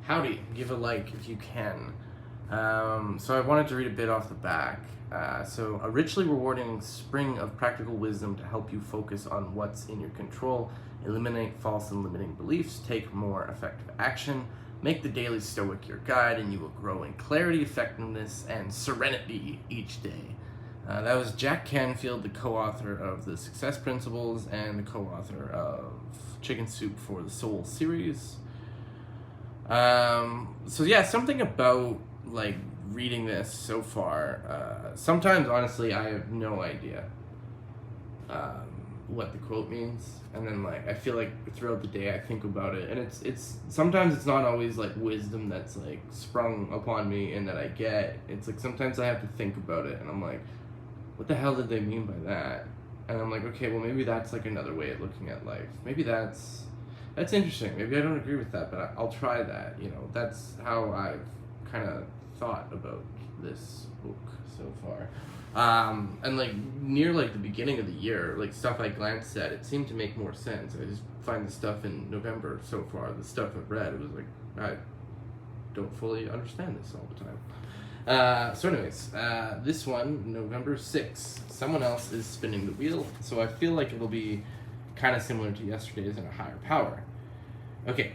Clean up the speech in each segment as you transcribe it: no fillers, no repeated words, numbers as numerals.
Howdy, give a like if you can. So I wanted to read a bit off the back. So a richly rewarding spring of practical wisdom to help you focus on what's in your control, eliminate false and limiting beliefs, take more effective action, make the daily stoic your guide, and you will grow in clarity, effectiveness, and serenity each day. That was Jack Canfield, the co-author of The Success Principles and the co-author of Chicken Soup for the Soul series. So yeah, something about like reading this so far. Sometimes, honestly, I have no idea what the quote means, and then like I feel like throughout the day I think about it, and it's sometimes it's not always like wisdom that's like sprung upon me and that I get. It's like sometimes I have to think about it, and I'm like, what the hell did they mean by that? And I'm like, okay, well maybe that's like another way of looking at life. Maybe that's interesting. Maybe I don't agree with that, but I'll try that. You know, that's how I've kind of thought about this book so far. And like near like the beginning of the year, like stuff I glanced at, it seemed to make more sense. I just find the stuff in November so far, the stuff I've read, it was like, I don't fully understand this all the time. So anyways, this one, November 6th, someone else is spinning the wheel, so I feel like it'll be kind of similar to yesterday's in a higher power. Okay,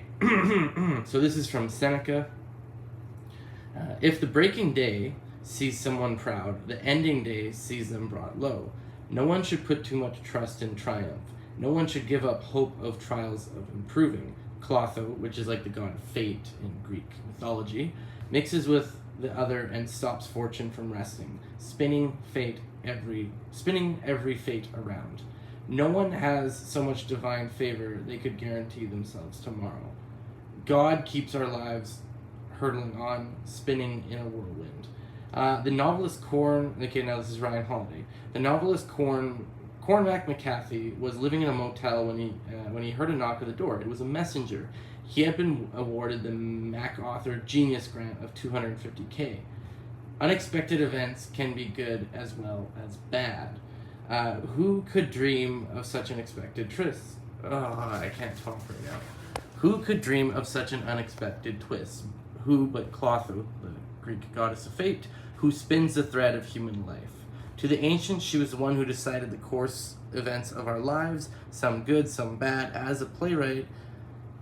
so this is from Seneca. If the breaking day sees someone proud, the ending day sees them brought low. No one should put too much trust in triumph. No one should give up hope of trials of improving. Clotho, which is like the god of fate in Greek mythology, mixes with the other and stops fortune from resting, spinning every fate around. No one has so much divine favor they could guarantee themselves tomorrow. God keeps our lives hurtling on, spinning in a whirlwind. The novelist now this is Ryan Holiday. The novelist Cormac McCarthy was living in a motel when he heard a knock at the door. It was a messenger. He had been awarded the MacArthur Genius Grant of $250K. Unexpected events can be good as well as bad. Who could dream of such an unexpected twist? Oh, I can't talk right now. Who could dream of such an unexpected twist? Who but Clotho, the Greek goddess of fate, who spins the thread of human life? To the ancients, she was the one who decided the course events of our lives, some good, some bad. As a playwright,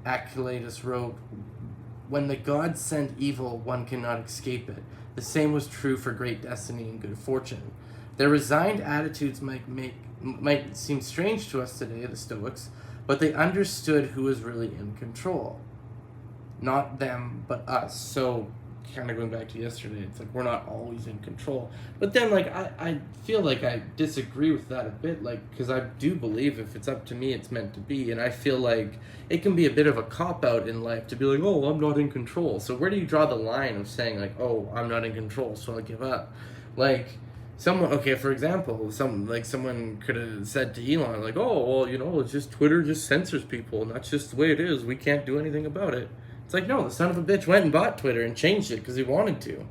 Achelous wrote, when the gods send evil, one cannot escape it. The same was true for great destiny and good fortune. Their resigned attitudes might seem strange to us today, the Stoics, but they understood who was really in control. Not them, but us. So, kind of going back to yesterday, it's like we're not always in control. But then, like, I feel like I disagree with that a bit, like, because I do believe if it's up to me, it's meant to be. And I feel like it can be a bit of a cop-out in life to be like, oh, I'm not in control. So where do you draw the line of saying, like, oh, I'm not in control, so I'll give up? Like, for example, someone could have said to Elon, like, oh, well, you know, it's just Twitter just censors people, and that's just the way it is. We can't do anything about it. It's like, no, the son of a bitch went and bought Twitter and changed it because he wanted to.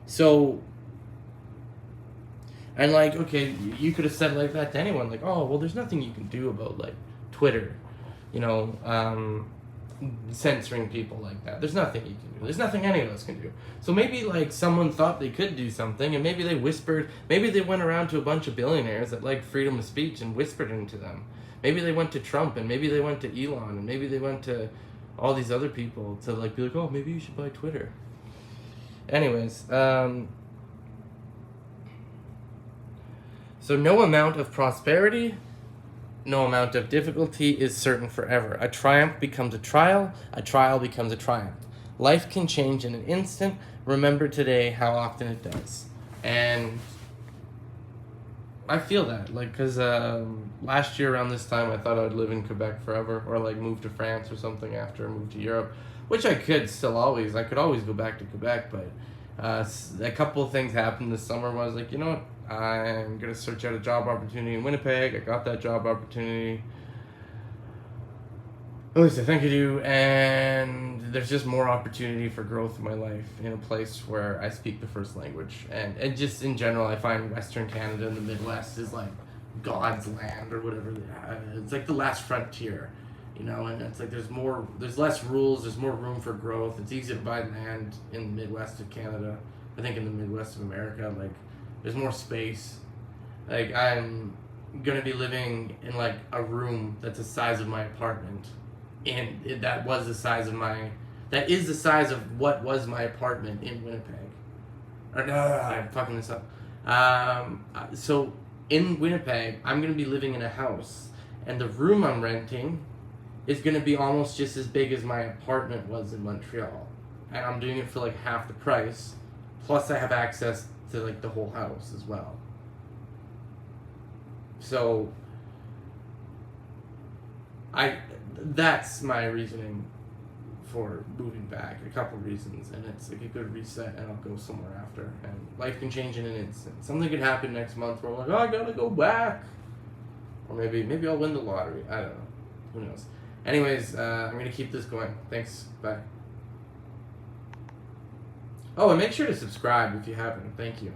So, and like, okay, you could have said like that to anyone, like, oh, well, there's nothing you can do about like Twitter, you know, censoring people like that. There's nothing you can do. There's nothing any of us can do. So maybe like someone thought they could do something, and maybe they went around to a bunch of billionaires that like freedom of speech and whispered into them. Maybe they went to Trump, and maybe they went to Elon, and maybe they went to all these other people to like be like, oh, maybe you should buy Twitter. Anyways, so no amount of prosperity, no amount of difficulty is certain forever. A triumph becomes a trial becomes a triumph. Life can change in an instant. Remember today how often it does. And I feel that, like, because last year around this time I thought I'd live in Quebec forever, or like move to France or something after I moved to Europe, which I could still always. I could always go back to Quebec, but a couple of things happened this summer where I was like, you know what, I'm going to search out a job opportunity in Winnipeg. I got that job opportunity. At least I think I do, and there's just more opportunity for growth in my life in a place where I speak the first language. And just in general, I find Western Canada and the Midwest is like God's land or whatever. It's like the last frontier. you know, and it's like there's less rules, there's more room for growth. It's easier to buy land in the Midwest of Canada. I think in the Midwest of America, like there's more space. Like I'm gonna be living in like a room that's the size of my apartment, and that is the size of what was my apartment in Winnipeg. Or no, I'm fucking this up. So in Winnipeg, I'm gonna be living in a house, and the room I'm renting is gonna be almost just as big as my apartment was in Montreal, and I'm doing it for like half the price. Plus, I have access to like the whole house as well. So, that's my reasoning for moving back. A couple reasons, and it's like a good reset, and I'll go somewhere after. And life can change in an instant. Something could happen next month where I'm like, oh, I gotta go back, or maybe I'll win the lottery. I don't know. Who knows? Anyways, I'm gonna keep this going. Thanks. Bye. Oh, and make sure to subscribe if you haven't. Thank you.